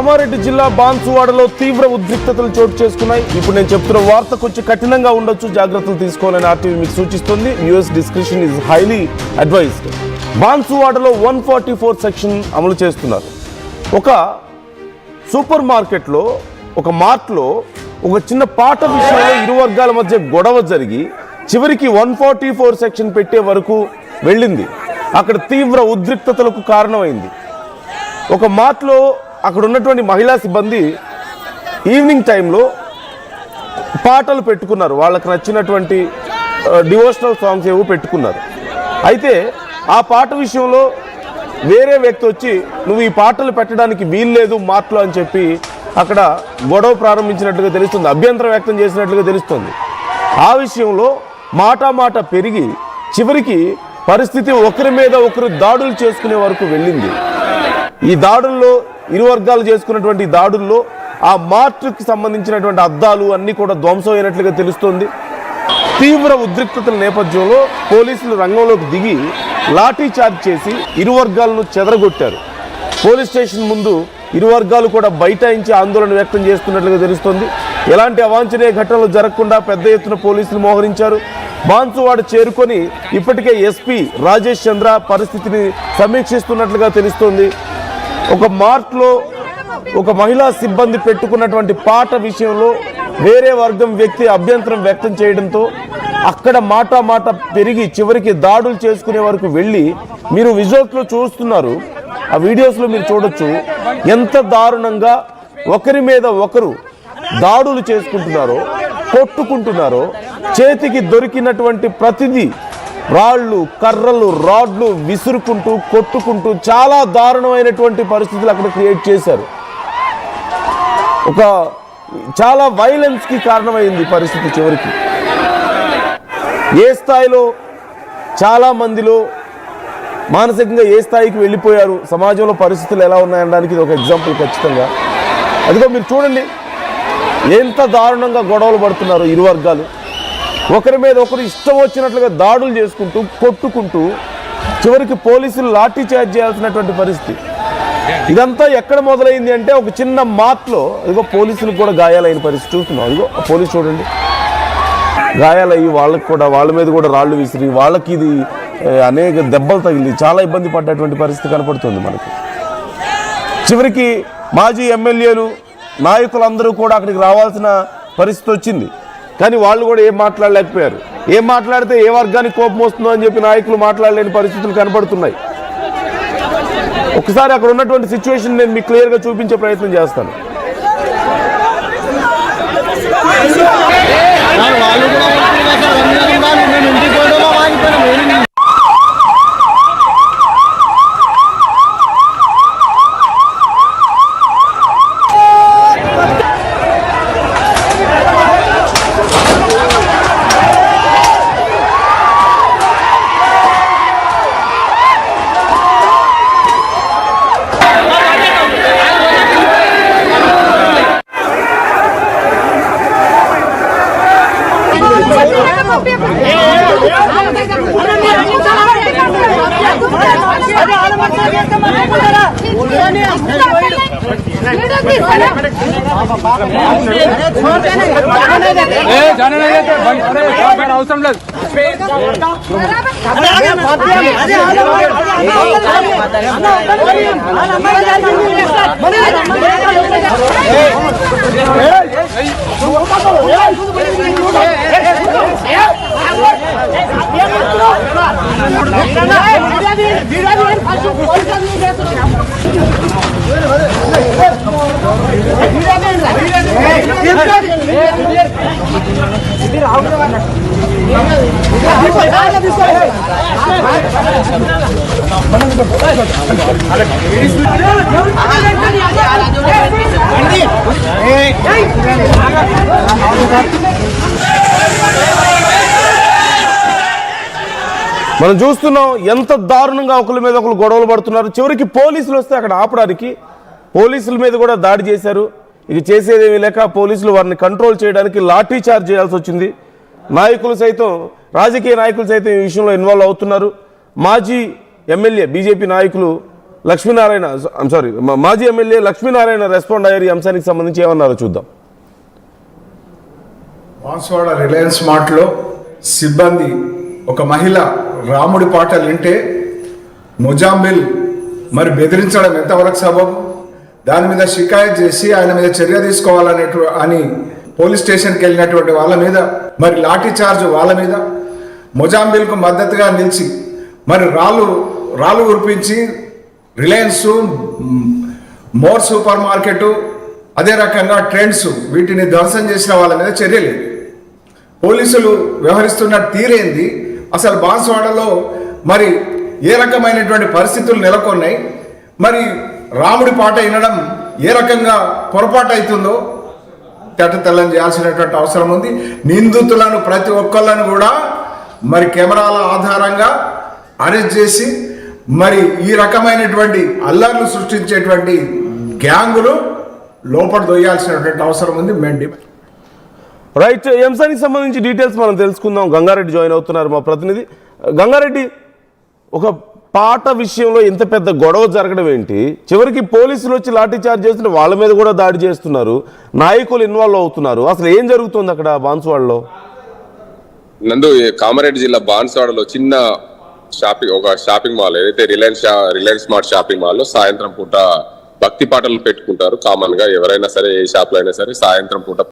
కామారెడ్డి జిల్లా బాన్సువాడలో తీవ్ర ఉద్రిక్తతలు చోటు చేసుకున్నాయి. ఇప్పుడు నేను చెప్తున్న వార్త కొంచెం కఠినంగా ఉండొచ్చు, జాగ్రత్తలు తీసుకోవాలని ఆర్టీవీ మీకు సూచిస్తుంది. US discretion is highly advised. బాన్సువాడలో 144 సెక్షన్ అమలు చేస్తున్నారు. ఒక సూపర్ మార్కెట్లో, ఒక మార్ట్లో ఒక చిన్న పాట విషయంలో ఇరు వర్గాల మధ్య గొడవ జరిగి చివరికి 144 సెక్షన్ పెట్టే వరకు వెళ్ళింది. అక్కడ తీవ్ర ఉద్రిక్తతలకు కారణమైంది. ఒక మార్ట్లో అక్కడ ఉన్నటువంటి మహిళా సిబ్బంది ఈవినింగ్ టైంలో పాటలు పెట్టుకున్నారు. వాళ్ళకి నచ్చినటువంటి డివోషనల్ సాంగ్స్ ఏవో పెట్టుకున్నారు. అయితే ఆ పాట విషయంలో వేరే వ్యక్తి వచ్చి నువ్వు ఈ పాటలు పెట్టడానికి వీల్లేదు మార్ట్లో అని చెప్పి అక్కడ గొడవ ప్రారంభించినట్లుగా తెలుస్తుంది, అభ్యంతరం వ్యక్తం చేసినట్లుగా తెలుస్తుంది. ఆ విషయంలో మాట పెరిగి చివరికి పరిస్థితి ఒకరి మీద ఒకరు దాడులు చేసుకునే వరకు వెళ్ళింది. ఈ దాడుల్లో ఇరు వర్గాలు చేసుకున్నటువంటి దాడుల్లో ఆ మార్ట్కి సంబంధించినటువంటి అద్దాలు అన్నీ కూడా ధ్వంసం అయినట్లుగా తెలుస్తోంది. తీవ్ర ఉద్రిక్తతల నేపథ్యంలో పోలీసులు రంగంలోకి దిగి లాఠీ చార్జ్ చేసి ఇరు వర్గాలను చెదరగొట్టారు. పోలీస్ స్టేషన్ ముందు ఇరు వర్గాలు కూడా బైఠాయించి ఆందోళన వ్యక్తం చేస్తున్నట్లుగా తెలుస్తోంది. ఎలాంటి అవాంఛనీయ ఘటనలు జరగకుండా పెద్ద ఎత్తున పోలీసులు మోహరించారు. బాన్సువాడ చేరుకొని ఇప్పటికే ఎస్పీ రాజేష్ చంద్ర పరిస్థితిని సమీక్షిస్తున్నట్లుగా తెలుస్తోంది. ఒక మార్ట్లో ఒక మహిళా సిబ్బంది పెట్టుకున్నటువంటి పాట విషయంలో వేరే వర్గం వ్యక్తి అభ్యంతరం వ్యక్తం చేయడంతో అక్కడ మాట పెరిగి చివరికి దాడులు చేసుకునే వరకు వెళ్ళి మీరు విజువల్స్లో చూస్తున్నారు. ఆ వీడియోస్లో మీరు చూడొచ్చు ఎంత దారుణంగా ఒకరి మీద ఒకరు దాడులు చేసుకుంటున్నారో, కొట్టుకుంటున్నారో. చేతికి దొరికినటువంటి ప్రతిదీ రాళ్ళు, కర్రలు, రాడ్లు విసురుకుంటూ కొట్టుకుంటూ చాలా దారుణమైనటువంటి పరిస్థితులు అక్కడ క్రియేట్ చేశారు. ఒక చాలా వైలెన్స్కి కారణమైంది పరిస్థితి. చివరికి ఏ స్థాయిలో చాలా మందిలో మానసికంగా ఏ స్థాయికి వెళ్ళిపోయారు, సమాజంలో పరిస్థితులు ఎలా ఉన్నాయనడానికి ఇది ఒక ఎగ్జాంపుల్ ఖచ్చితంగా. అదిగో మీరు చూడండి ఎంత దారుణంగా గొడవలు పడుతున్నారు ఇరు వర్గాలు. ఒకరి మీద ఒకరు ఇష్టం వచ్చినట్లుగా దాడులు చేసుకుంటూ కొట్టుకుంటూ చివరికి పోలీసులు లాఠీ చార్జ్ చేయాల్సినటువంటి పరిస్థితి. ఇదంతా ఎక్కడ మొదలైంది అంటే ఒక చిన్న మార్ట్లో ఇదిగో పోలీసులకు కూడా గాయాలైన పరిస్థితి చూస్తున్నాం. ఇదిగో పోలీసు చూడండి గాయాలయ్యి వాళ్ళకి కూడా వాళ్ళ మీద కూడా రాళ్ళు విసిరి వాళ్ళకి ఇది అనేక దెబ్బలు తగిలి చాలా ఇబ్బంది పడ్డటువంటి పరిస్థితి కనపడుతుంది మనకి. చివరికి మాజీ ఎమ్మెల్యేలు, నాయకులందరూ కూడా అక్కడికి రావాల్సిన పరిస్థితి వచ్చింది. కానీ వాళ్ళు కూడా ఏం మాట్లాడలేకపోయారు. ఏం మాట్లాడితే ఏ వర్గానికి కోపం వస్తుందో అని చెప్పి నాయకులు మాట్లాడలేని పరిస్థితులు కనపడుతున్నాయి. ఒకసారి అక్కడ ఉన్నటువంటి సిచ్యువేషన్ నేను మీకు క్లియర్గా చూపించే ప్రయత్నం చేస్తాను. మనం చూస్తున్నాం ఎంత దారుణంగా ఒకరి మీద ఒకరు గొడవలు పడుతున్నారు. చివరికి పోలీసులు వస్తే అక్కడ ఆపడానికి పోలీసుల మీద కూడా దాడి చేశారు. ఇది చేసేదేమీ లేక పోలీసులు వారిని కంట్రోల్ చేయడానికి లాఠీ చార్జ్ చేయాల్సి వచ్చింది. నాయకులు సైతం, రాజకీయ నాయకులు సైతం ఈ విషయంలో ఇన్వాల్వ్ అవుతున్నారు. మాజీ ఎమ్మెల్యే బీజేపీ నాయకులు లక్ష్మీనారాయణ సారీ మాజీ ఎమ్మెల్యే లక్ష్మీనారాయణ రెస్పాండ్ అయ్యారు. ఈ అంశానికి సంబంధించి ఏమన్నారో చూద్దాం. బాన్సువాడ రిలయన్స్ మార్ట్లో సిబ్బంది ఒక మహిళ రాముడి పాటలు వింటే మొజాంబిల్ మరి బెదిరించడం ఎంతవరకు సబబు, దాని మీద షికాయత్ చేసి ఆయన మీద చర్య తీసుకోవాలని పోలీస్ స్టేషన్కి వెళ్ళినటువంటి వాళ్ళ మీద మరి లాఠీ చార్జ్ వాళ్ళ మీద, మొజాంబిల్కు మద్దతుగా నిలిచి మరి రాళ్ళు కురిపించి రిలయన్స్, మోర్ సూపర్ మార్కెట్, అదే రకంగా ట్రెండ్స్ వీటిని ధ్వంసం చేసిన వాళ్ళ మీద చర్యలేదు. పోలీసులు వ్యవహరిస్తున్న తీరేంది, అసలు బాన్సువాడలో మరి ఏ రకమైనటువంటి పరిస్థితులు నెలకొన్నాయి, మరి రాముడి పాట వినడం ఏ రకంగా పొరపాటు అవుతుందో తెల్లం చేయాల్సినటువంటి అవసరం ఉంది. నిందితులను ప్రతి ఒక్కళ్ళను కూడా మరి కెమెరాల ఆధారంగా అరెస్ట్ చేసి మరి ఈ రకమైనటువంటి అల్లర్లు సృష్టించేటువంటి గ్యాంగులు లోపల దొయ్యాల్సినటువంటి అవసరం ఉంది. రైట్, ఈ అంశానికి సంబంధించి డీటెయిల్స్ మనం తెలుసుకుందాం. గంగారెడ్డి జాయిన్ అవుతున్నారు మా ప్రతినిధి. గంగారెడ్డి, ఒక పాట విషయంలో ఇంత పెద్ద గొడవ జరగడం ఏంటి? చివరికి పోలీసులు వచ్చి లాఠీ చార్జ్ చేస్తుంటే వాళ్ళ మీద కూడా దాడి చేస్తున్నారు, నాయకులు ఇన్వాల్వ్ అవుతున్నారు. అసలు ఏం జరుగుతుంది అక్కడ బాన్సువాడలో? నందు, కామారెడ్డి జిల్లా బాన్సువాడలో చిన్న షాపింగ్ మాల్ ఏదైతే రిలయన్స్ స్మార్ట్ షాపింగ్ మాల్ లో సాయంత్రం పూట భక్తి పాటలు పెట్టుకుంటారు. కామన్ గా ఎవరైనా సరే, ఏ షాప్ లో అయినా సరే సాయంత్రం పూట